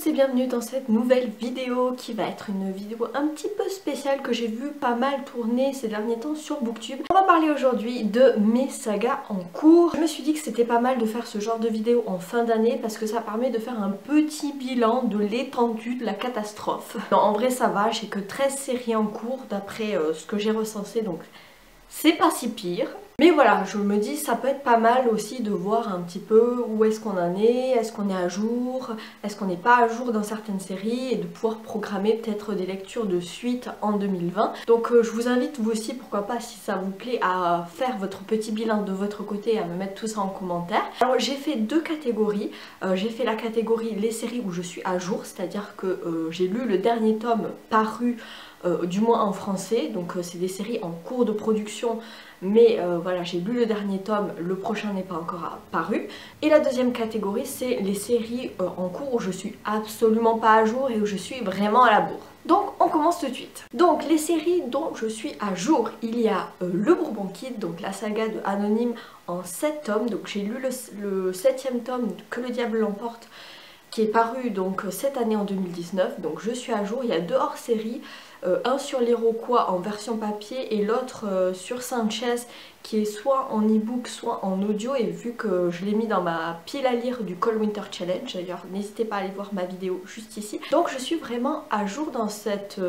tous et bienvenue dans cette nouvelle vidéo qui va être une vidéo un petit peu spéciale que j'ai vu pas mal tourner ces derniers temps sur Booktube. On va parler aujourd'hui de mes sagas en cours. Je me suis dit que c'était pas mal de faire ce genre de vidéo en fin d'année parce que ça permet de faire un petit bilan de l'étendue de la catastrophe. Non, en vrai ça va, j'ai que 13 séries en cours d'après ce que j'ai recensé, donc c'est pas si pire. Mais voilà, je me dis ça peut être pas mal aussi de voir un petit peu où est-ce qu'on en est qu'on est à jour, est-ce qu'on n'est pas à jour dans certaines séries et de pouvoir programmer peut-être des lectures de suite en 2020. Donc je vous invite vous aussi, pourquoi pas si ça vous plaît, à faire votre petit bilan de votre côté et à me mettre tout ça en commentaire. Alors j'ai fait deux catégories, j'ai fait la catégorie les séries où je suis à jour, c'est-à-dire que j'ai lu le dernier tome paru du moins en français, donc c'est des séries en cours de production, mais voilà, j'ai lu le dernier tome, le prochain n'est pas encore paru. Et la deuxième catégorie, c'est les séries en cours où je suis absolument pas à jour et où je suis vraiment à la bourre. Donc on commence tout de suite. Donc les séries dont je suis à jour, il y a Le Bourbon Kid, donc la saga de Anonyme en 7 tomes, donc j'ai lu le 7e tome, Que le diable l'emporte, qui est paru donc cette année en 2019, donc je suis à jour. Il y a deux hors-séries, un sur l'Iroquois en version papier et l'autre sur Sanchez qui est soit en e-book soit en audio, et vu que je l'ai mis dans ma pile à lire du Cold Winter Challenge, d'ailleurs n'hésitez pas à aller voir ma vidéo juste ici. Donc je suis vraiment à jour dans cette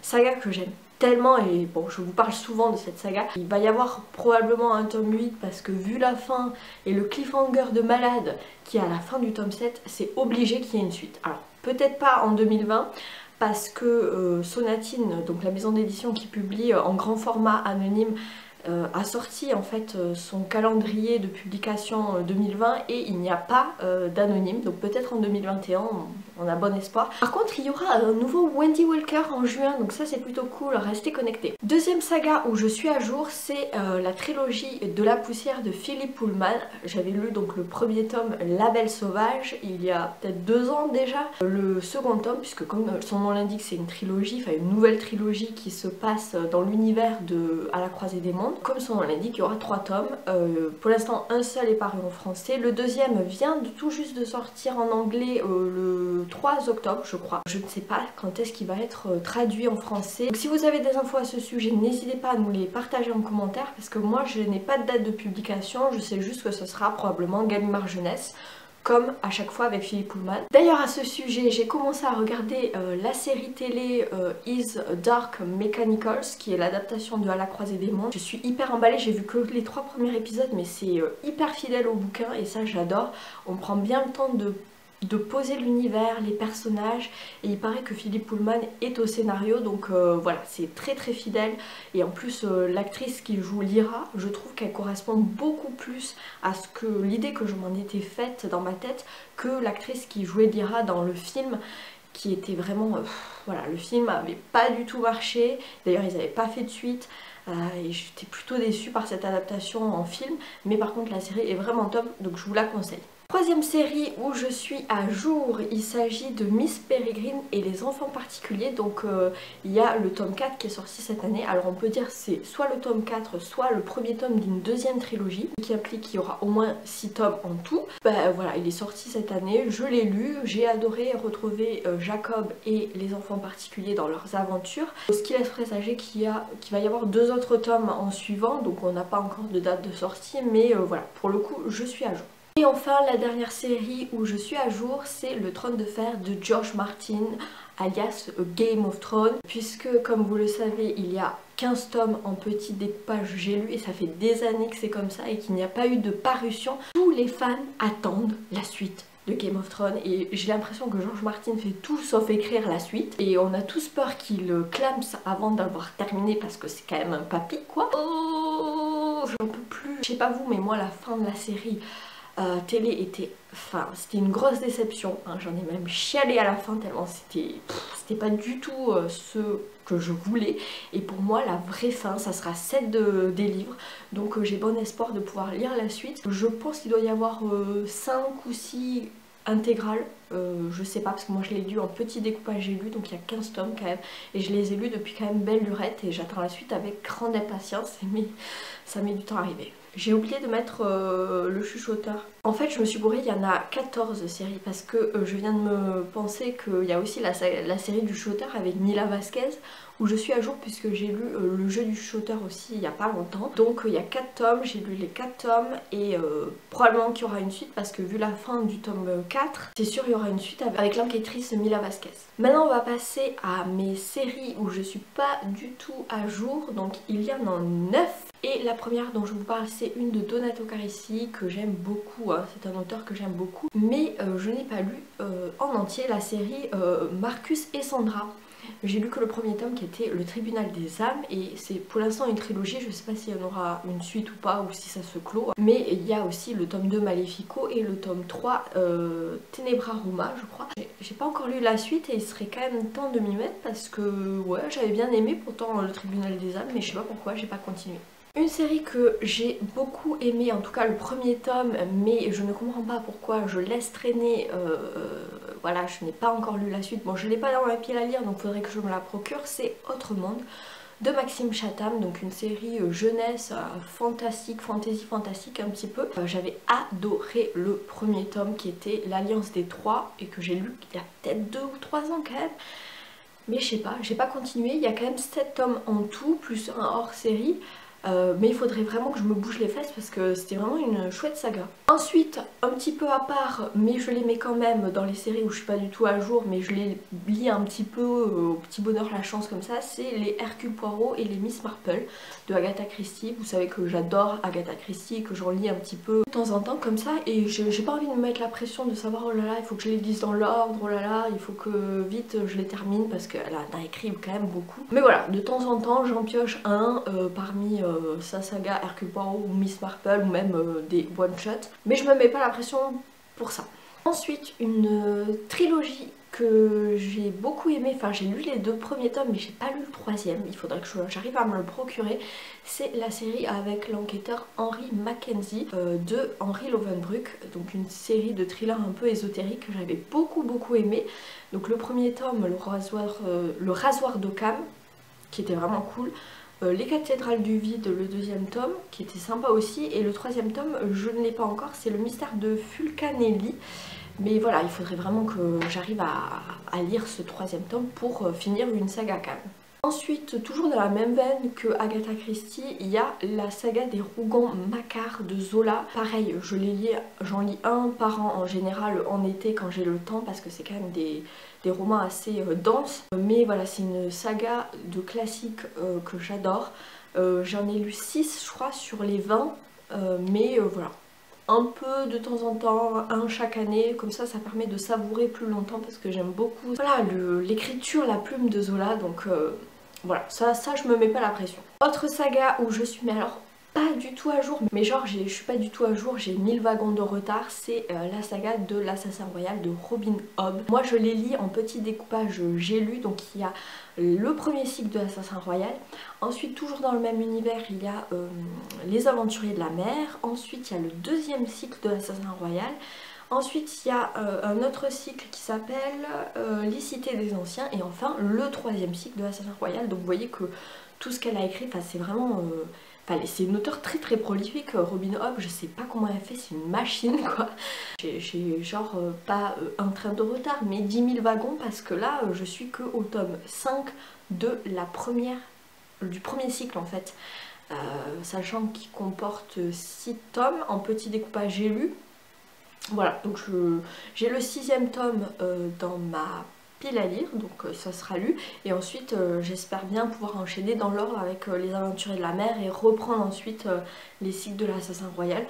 saga que j'aime tellement, et bon, je vous parle souvent de cette saga. Il va y avoir probablement un tome 8 parce que vu la fin et le cliffhanger de malade qui est à la fin du tome 7, c'est obligé qu'il y ait une suite. Alors peut-être pas en 2020 parce que Sonatine, donc la maison d'édition qui publie en grand format Anonyme, a sorti en fait son calendrier de publication 2020 et il n'y a pas d'Anonyme, donc peut-être en 2021 on a bon espoir. Par contre il y aura un nouveau Wendy Walker en juin, donc ça c'est plutôt cool, restez connectés. Deuxième saga où je suis à jour, c'est la trilogie de la poussière de Philippe Pullman. J'avais lu donc le premier tome La Belle Sauvage il y a peut-être 2 ans déjà, le second tome, puisque comme son nom l'indique c'est une trilogie, enfin une nouvelle trilogie qui se passe dans l'univers de À la croisée des mondes. Comme son nom l'indique, il y aura 3 tomes. Pour l'instant, un seul est paru en français. Le deuxième vient tout juste de sortir en anglais le 3 octobre, je crois. Je ne sais pas quand est-ce qu'il va être traduit en français. Donc si vous avez des infos à ce sujet, n'hésitez pas à nous les partager en commentaire parce que moi, je n'ai pas de date de publication. Je sais juste que ce sera probablement Gallimard Jeunesse, comme à chaque fois avec Philippe Pullman. D'ailleurs à ce sujet, j'ai commencé à regarder la série télé Is Dark Mechanicals, qui est l'adaptation de À la croisée des mondes. Je suis hyper emballée, j'ai vu que les 3 premiers épisodes, mais c'est hyper fidèle au bouquin et ça j'adore. On prend bien le temps de poser l'univers, les personnages, et il paraît que Philippe Pullman est au scénario, donc voilà, c'est très très fidèle. Et en plus l'actrice qui joue Lyra, je trouve qu'elle correspond beaucoup plus à ce que l'idée que je m'en étais faite dans ma tête que l'actrice qui jouait Lyra dans le film, qui était vraiment voilà, le film avait pas du tout marché, d'ailleurs ils n'avaient pas fait de suite. Et j'étais plutôt déçue par cette adaptation en film, mais par contre la série est vraiment top, donc je vous la conseille. Troisième série où je suis à jour, il s'agit de Miss Peregrine et les enfants particuliers. Donc il y a le tome 4 qui est sorti cette année. Alors on peut dire c'est soit le tome 4 soit le premier tome d'une deuxième trilogie qui implique qu'il y aura au moins 6 tomes en tout. Ben voilà, il est sorti cette année, je l'ai lu, j'ai adoré retrouver Jacob et les enfants particuliers dans leurs aventures. Ce qui laisse présager qu'il va y avoir 2 autres tomes en suivant, donc on n'a pas encore de date de sortie, mais voilà, pour le coup je suis à jour. Et enfin la dernière série où je suis à jour, c'est Le Trône de Fer de George Martin, alias Game of Thrones, puisque comme vous le savez il y a 15 tomes en petit découpage, j'ai lu, et ça fait des années que c'est comme ça et qu'il n'y a pas eu de parution. Tous les fans attendent la suite de Game of Thrones et j'ai l'impression que George Martin fait tout sauf écrire la suite, et on a tous peur qu'il clame avant d'avoir terminé parce que c'est quand même un papy quoi. Oh, j'en peux plus. Je sais pas vous, mais moi la fin de la série télé était, enfin c'était une grosse déception, hein. J'en ai même chialé à la fin tellement c'était pas du tout ce que je voulais, et pour moi la vraie fin ça sera celle des livres, donc j'ai bon espoir de pouvoir lire la suite. Je pense qu'il doit y avoir 5 ou 6 intégrales, je sais pas parce que moi je l'ai lu en petit découpage, j'ai lu, donc il y a 15 tomes quand même et je les ai lus depuis quand même belle lurette et j'attends la suite avec grande impatience, mais ça met du temps à arriver. J'ai oublié de mettre le chuchoteur En fait je me suis bourrée, il y en a 14 séries parce que je viens de me penser qu'il y a aussi la série du chuchoteur avec Nila Vasquez où je suis à jour puisque j'ai lu le jeu du chuchoteur aussi il n'y a pas longtemps. Donc il y a 4 tomes, j'ai lu les 4 tomes et probablement qu'il y aura une suite parce que vu la fin du tome 4, c'est sûr il y aura une suite avec l'enquêtrice Mila Vasquez. Maintenant on va passer à mes séries où je suis pas du tout à jour, donc il y en a 9. Et la première dont je vous parle c'est une de Donato Carisi que j'aime beaucoup, hein. C'est un auteur que j'aime beaucoup, mais je n'ai pas lu en entier la série Marcus et Sandra. J'ai lu que le premier tome qui était Le Tribunal des âmes et c'est pour l'instant une trilogie, je sais pas s'il y en aura une suite ou pas ou si ça se clôt. Mais il y a aussi le tome 2 Malefico et le tome 3 Tenebra Roma je crois. J'ai pas encore lu la suite et il serait quand même temps de m'y mettre parce que ouais j'avais bien aimé pourtant Le Tribunal des âmes mais je sais pas pourquoi j'ai pas continué. Une série que j'ai beaucoup aimé, en tout cas le premier tome, mais je ne comprends pas pourquoi je laisse traîner, voilà je n'ai pas encore lu la suite, bon je l'ai pas dans ma pile à lire donc il faudrait que je me la procure, c'est Autre Monde de Maxime Chatham, donc une série jeunesse fantastique, fantastique un petit peu. J'avais adoré le premier tome qui était l'Alliance des Trois et que j'ai lu il y a peut-être 2 ou 3 ans quand même. Mais je sais pas, j'ai pas continué, il y a quand même 7 tomes en tout, plus un hors série. Mais il faudrait vraiment que je me bouge les fesses parce que c'était vraiment une chouette saga. Ensuite, un petit peu à part, mais je les mets quand même dans les séries où je suis pas du tout à jour, mais je les lis un petit peu au petit bonheur la chance comme ça, c'est les Hercule Poirot et les Miss Marple de Agatha Christie. Vous savez que j'adore Agatha Christie et que j'en lis un petit peu de temps en temps comme ça et j'ai pas envie de me mettre la pression de savoir oh là là il faut que je les lise dans l'ordre, oh là là il faut que vite je les termine parce qu'elle en a écrit quand même beaucoup. Mais voilà, de temps en temps j'en pioche un parmi sa saga Hercule Poirot ou Miss Marple ou même des one-shots. Mais je me mets pas la pression pour ça. Ensuite, une trilogie que j'ai beaucoup aimé, enfin j'ai lu les 2 premiers tomes mais j'ai pas lu le 3e, il faudrait que j'arrive à me le procurer, c'est la série avec l'enquêteur Henry Mackenzie de Henry Lovenbruck, donc une série de thrillers un peu ésotérique que j'avais beaucoup aimé. Donc le premier tome, le rasoir d'Occam, qui était vraiment cool. Les cathédrales du vide, le 2e tome, qui était sympa aussi, et le 3e tome, je ne l'ai pas encore, c'est le mystère de Fulcanelli. Mais voilà, il faudrait vraiment que j'arrive à lire ce 3e tome pour finir une saga quand même. Ensuite, toujours dans la même veine que Agatha Christie, il y a la saga des Rougon-Macquart de Zola. Pareil, j'en lis un par an en général en été quand j'ai le temps parce que c'est quand même des romans assez denses. Mais voilà, c'est une saga de classiques que j'adore. J'en ai lu 6 je crois sur les 20, mais voilà. Un peu de temps en temps, un chaque année, comme ça permet de savourer plus longtemps parce que j'aime beaucoup voilà, l'écriture, la plume de Zola, donc voilà, ça je me mets pas la pression. Autre saga où je suis, mais alors pas du tout à jour, mais genre je suis pas du tout à jour, j'ai 1000 wagons de retard, c'est la saga de l'Assassin Royal de Robin Hobb. Moi je les lis en petit découpage, j'ai lu, donc il y a le premier cycle de l'Assassin Royal, ensuite toujours dans le même univers il y a Les Aventuriers de la Mer, ensuite il y a le 2e cycle de l'Assassin Royal, ensuite il y a un autre cycle qui s'appelle Les Cités des Anciens et enfin le 3e cycle de l'Assassin Royal. Donc vous voyez que tout ce qu'elle a écrit, c'est vraiment... c'est une auteure très prolifique, Robin Hobb, je sais pas comment elle fait, c'est une machine quoi. J'ai genre pas un train de retard mais 10 000 wagons parce que là je suis que au tome 5 de du premier cycle en fait. Sachant qu'il comporte 6 tomes en petit découpage j'ai lu. Voilà, donc j'ai le 6e tome dans ma pile à lire, donc ça sera lu. Et ensuite, j'espère bien pouvoir enchaîner dans l'ordre avec Les Aventuriers de la Mer et reprendre ensuite les cycles de l'Assassin Royal.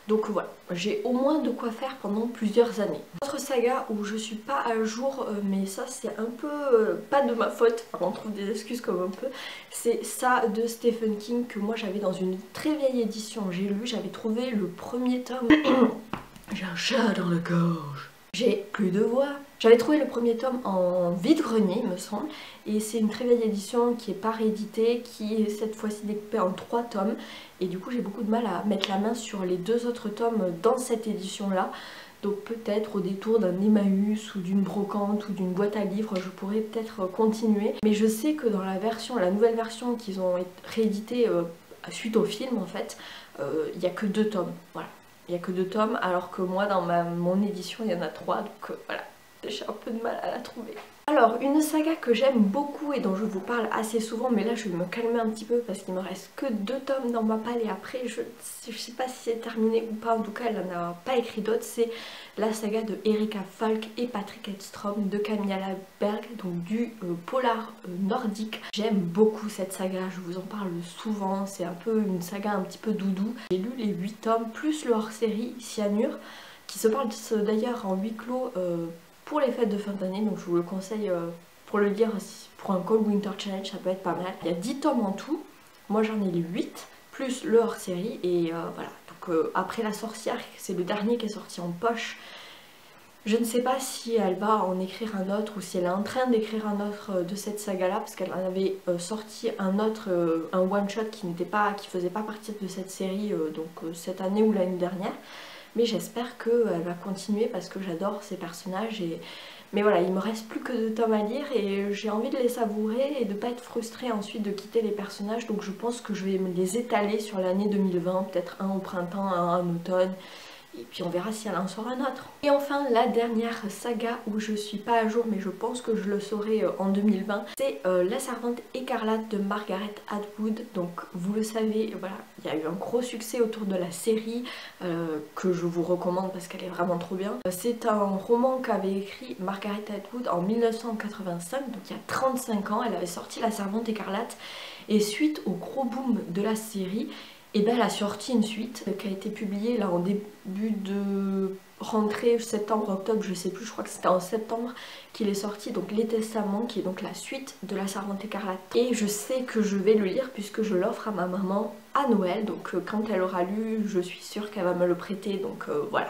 Donc voilà, j'ai au moins de quoi faire pendant plusieurs années. Autre saga où je suis pas à jour, mais ça c'est un peu pas de ma faute, enfin, on trouve des excuses comme on peut, c'est ça de Stephen King que moi j'avais dans une très vieille édition, j'ai lu, j'avais trouvé le premier tome. J'ai un chat dans la gorge. J'ai plus de voix. J'avais trouvé le premier tome en vide-grenier, il me semble, et c'est une très vieille édition qui est pas rééditée, qui est cette fois-ci découpée en 3 tomes, et du coup j'ai beaucoup de mal à mettre la main sur les 2 autres tomes dans cette édition-là. Donc peut-être au détour d'un Emmaüs ou d'une brocante ou d'une boîte à livres, je pourrais peut-être continuer. Mais je sais que dans la nouvelle version qu'ils ont rééditée suite au film en fait, il n'y a que 2 tomes, voilà. il n'y a que 2 tomes, alors que moi dans mon édition il y en a 3, donc voilà, j'ai un peu de mal à la trouver. Alors, une saga que j'aime beaucoup et dont je vous parle assez souvent, mais là je vais me calmer un petit peu parce qu'il me reste que 2 tomes dans ma palle et après je sais pas si c'est terminé ou pas, en tout cas elle n'en a pas écrit d'autres, c'est la saga de Erika Falk et Patrick Edstrom de Camilla Läckberg, donc du polar nordique. J'aime beaucoup cette saga, je vous en parle souvent, c'est un peu une saga un petit peu doudou. J'ai lu les 8 tomes plus le hors-série Cyanure, qui se parle d'ailleurs en huis clos pour les fêtes de fin d'année, donc je vous le conseille pour le lire pour un Cold Winter Challenge, ça peut être pas mal. Il y a 10 tomes en tout, moi j'en ai lu 8, plus le hors-série, et voilà. Donc après La Sorcière, c'est le dernier qui est sorti en poche. Je ne sais pas si elle va en écrire un autre ou si elle est en train d'écrire un autre de cette saga-là, parce qu'elle en avait sorti un autre, un one-shot qui faisait pas partie de cette série, donc cette année ou l'année dernière. Mais j'espère qu'elle va continuer parce que j'adore ces personnages. Mais voilà, il me reste plus que 2 tomes à lire et j'ai envie de les savourer et de pas être frustrée ensuite de quitter les personnages. Donc je pense que je vais me les étaler sur l'année 2020, peut-être un au printemps, un en automne. Et puis on verra si elle en sort un autre. Et enfin la dernière saga où je suis pas à jour mais je pense que je le saurai en 2020, c'est La Servante écarlate de Margaret Atwood. Donc vous le savez, voilà, il y a eu un gros succès autour de la série que je vous recommande parce qu'elle est vraiment trop bien. C'est un roman qu'avait écrit Margaret Atwood en 1985, donc il y a 35 ans. Elle avait sorti La Servante écarlate et suite au gros boom de la série, et ben elle a sorti une suite qui a été publiée là en début de rentrée, septembre-octobre, je sais plus, je crois que c'était en septembre qu'il est sorti, donc Les Testaments, qui est donc la suite de La Servante écarlate. Et je sais que je vais le lire puisque je l'offre à ma maman à Noël, donc quand elle aura lu, je suis sûre qu'elle va me le prêter, donc voilà.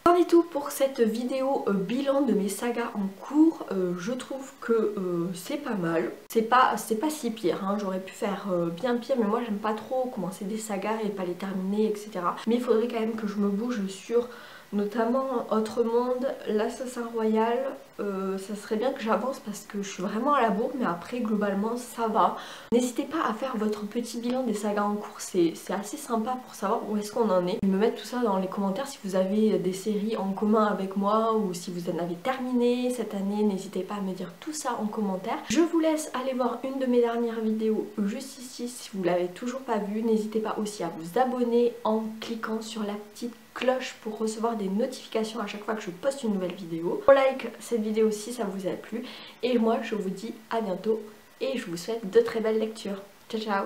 C'en est tout pour cette vidéo bilan de mes sagas en cours. Je trouve que c'est pas mal. C'est pas si pire, hein. J'aurais pu faire bien pire, mais moi j'aime pas trop commencer des sagas et pas les terminer, etc. Mais il faudrait quand même que je me bouge sur notamment Autre Monde, l'Assassin Royal. Ça serait bien que j'avance parce que je suis vraiment à la bourre, mais après globalement ça va. N'hésitez pas à faire votre petit bilan des sagas en cours, c'est assez sympa pour savoir où est-ce qu'on en est. Me mettre tout ça dans les commentaires si vous avez des séries en commun avec moi ou si vous en avez terminé cette année, n'hésitez pas à me dire tout ça en commentaire. Je vous laisse aller voir une de mes dernières vidéos juste ici si vous l'avez toujours pas vue. N'hésitez pas aussi à vous abonner en cliquant sur la petite cloche pour recevoir des notifications à chaque fois que je poste une nouvelle vidéo. Like cette vidéo si ça vous a plu et moi je vous dis à bientôt et je vous souhaite de très belles lectures. Ciao ciao.